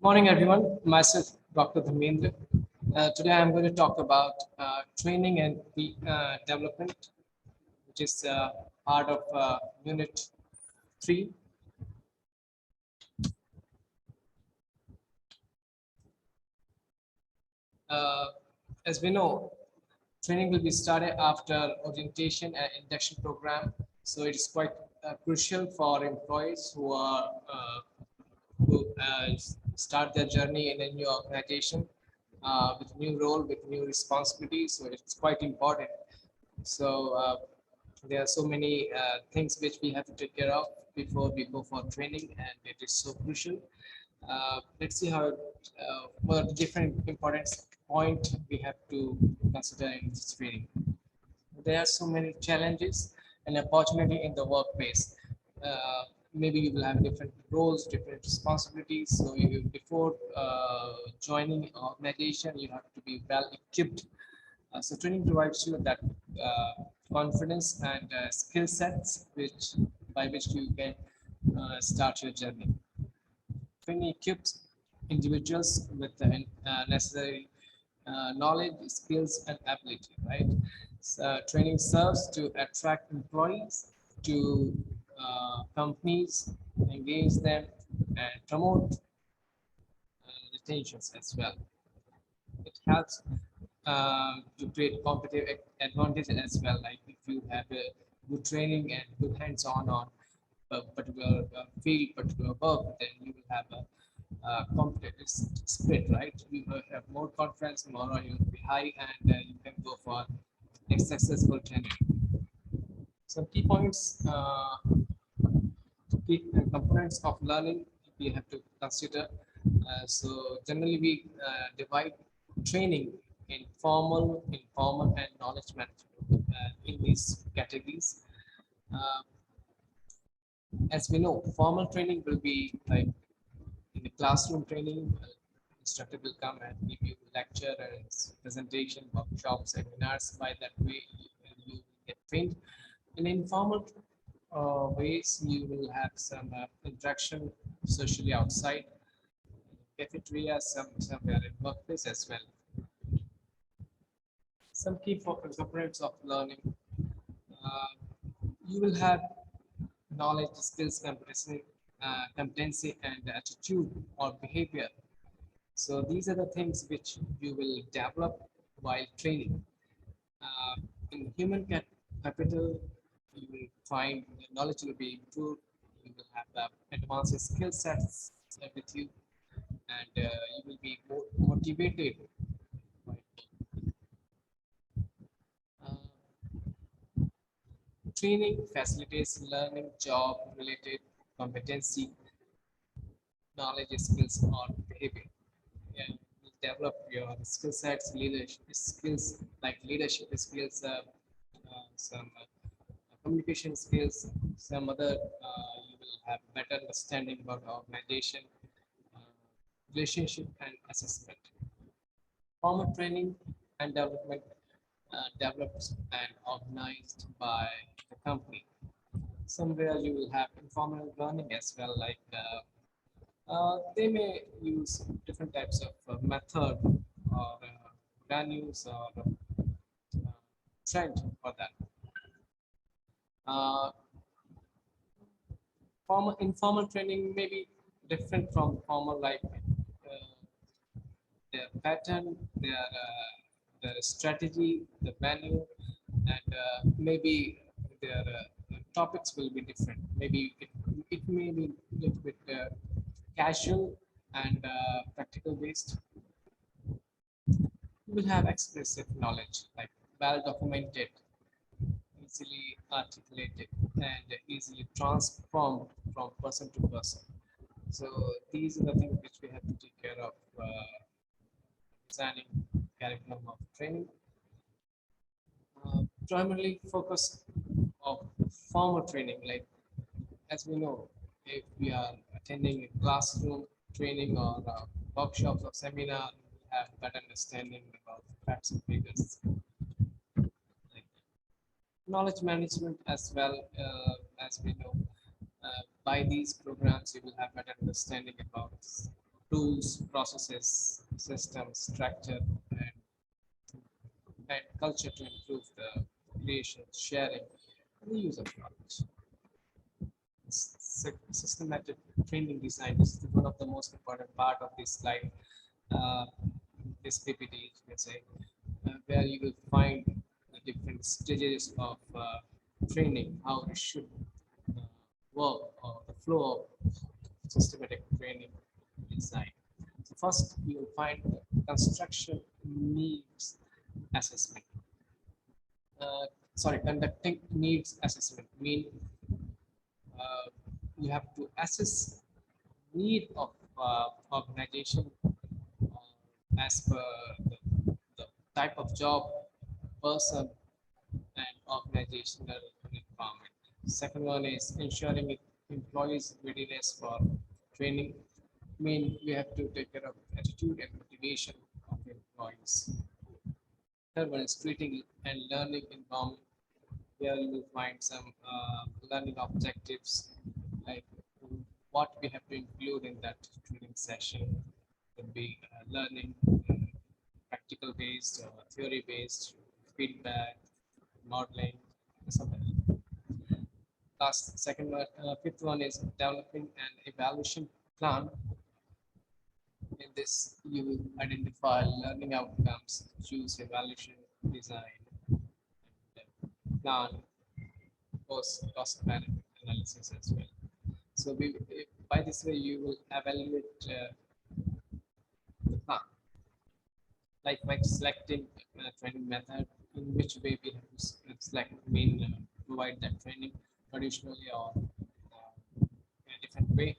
Morning, everyone. Myself, Dr. Dharmendra. Today, I'm going to talk about training and development, which is part of Unit 3. Uh, as we know, training will be started after orientation and induction program. So it is quite crucial for employees who start their journey in a new organization with new role, with new responsibilities. So it's quite important. So there are so many things which we have to take care of before we go for training, and it is so crucial. Let's see how what are the different important point we have to consider in this training. There are so many challenges and opportunity in the workplace. Maybe you will have different roles, different responsibilities. So before joining an organization, you have to be well equipped. So training provides you that confidence and skill sets by which you can start your journey. Training equips individuals with the necessary knowledge, skills, and ability. Right. So, training serves to attract employees to companies, engage them, and promote retentions as well. It helps to create competitive advantage as well. Like if you have a good training and good hands-on on a particular field, particular work, then you will have a competitive split, right? You will have more confidence, more you will be high, and you can go for a successful training. Some key points, key components of learning we have to consider. So generally we divide training in formal, informal, and knowledge management in these categories. Uh, as we know, formal training will be like in the classroom training. Instructor will come and give you lecture and presentation, workshops, seminars. By that way, you get trained. In informal ways, you will have some interaction socially outside cafeteria, somewhere in workplace as well. Some key components of learning. Uh, you will have knowledge, skills, competency, and attitude or behavior. So these are the things which you will develop while training. Uh, in human capital, you will find the knowledge will be improved. You will have advanced skill sets with you, and you will be more motivated. Uh, Training facilitates learning job-related competency, knowledge, skills, or behavior. Yeah, you develop your skill sets, leadership skills like leadership skills, some communication skills, some other. You will have better understanding about the organization, uh, relationship, and assessment. Formal training and development developed and organized by the company. Somewhere you will have informal learning as well, like they may use different types of method or values or trend for that. Uh, Formal informal training may be different from formal, like their pattern, their strategy, the value, and maybe their topics will be different. Maybe it may be a little bit casual and practical based. You will have expressive knowledge, like well documented, easily articulated, and easily transformed from person to person. So these are the things which we have to take care of designing curriculum of training. Primarily focus of formal training, like as we know, if we are attending a classroom training or workshops or seminar, we have better understanding about facts and figures. Like knowledge management as well, as we know, by these programs you will have better understanding about tools, processes, systems, structure, and culture to improve the creation, sharing, and the use of knowledge. Systematic training design is one of the most important part of this slide, uh, this PPT, you can say, where you will find the different stages of training, how it should uh, work, or the flow of systematic training design. So first, you will find the construction needs assessment. Conducting needs assessment mean you have to assess need of organization as per the type of job, person, and organizational requirement. Second one is ensuring employees' readiness for training. Mean we have to take care of attitude and motivation of employees. Third one is treating and learning environment. Here you will find some learning objectives, like what we have to include in that training session. Could be learning, practical based, theory based, feedback, modeling, something. Fifth one is developing an evaluation plan. In this, you will identify learning outcomes, choose evaluation design, and plan cost benefit analysis as well. So by this way, you will evaluate the plan, like by selecting training method, in which way we have to select, provide that training traditionally or in a different way.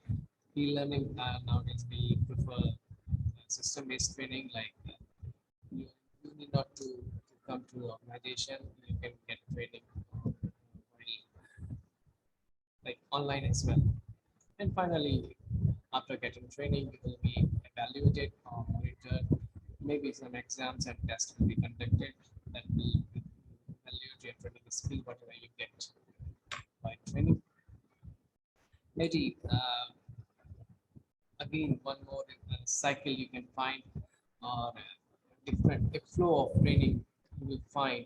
E-learning nowadays we prefer system-based training, like you, you need not to come to the organization, you can get training like online as well. And finally, after getting training, you will be evaluated or monitored. Maybe some exams and tests will be conducted that will evaluate your training skill, whatever you get by training. Maybe again, one more cycle you can find, or different a flow of training you will find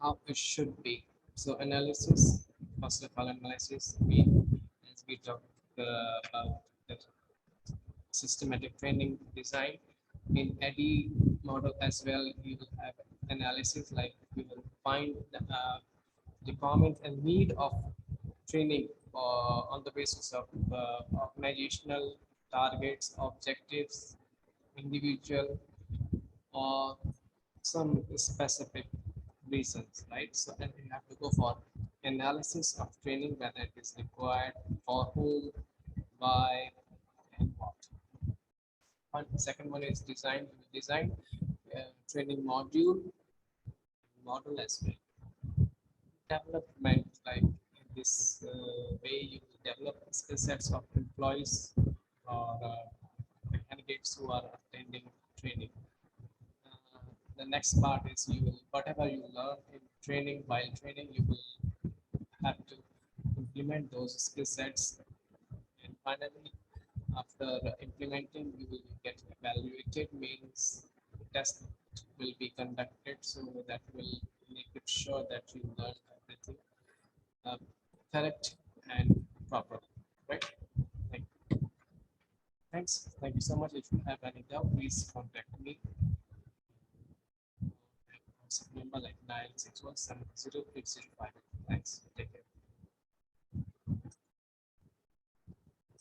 how it should be. So analysis, first of all, analysis, as we talked about that systematic training design. In any model as well, you will have analysis, like you will find the requirement and need of training on the basis of organizational targets, objectives, individual, or some specific reasons, right? So then you have to go for analysis of training, whether it is required, for whom, why, and what. Second one is design training model as well. Development, like in this way, you will develop skill sets of employees or the candidates who are attending training. The next part is you will, whatever you learn in training, while training, you will have to implement those skill sets. And finally, after implementing, you will get evaluated, means test will be conducted, so that will make it sure that you learn everything correct and proper, right? Thank you. Thanks. Thank you so much. If you have any doubt, please contact me. Number like 961708005. Thanks.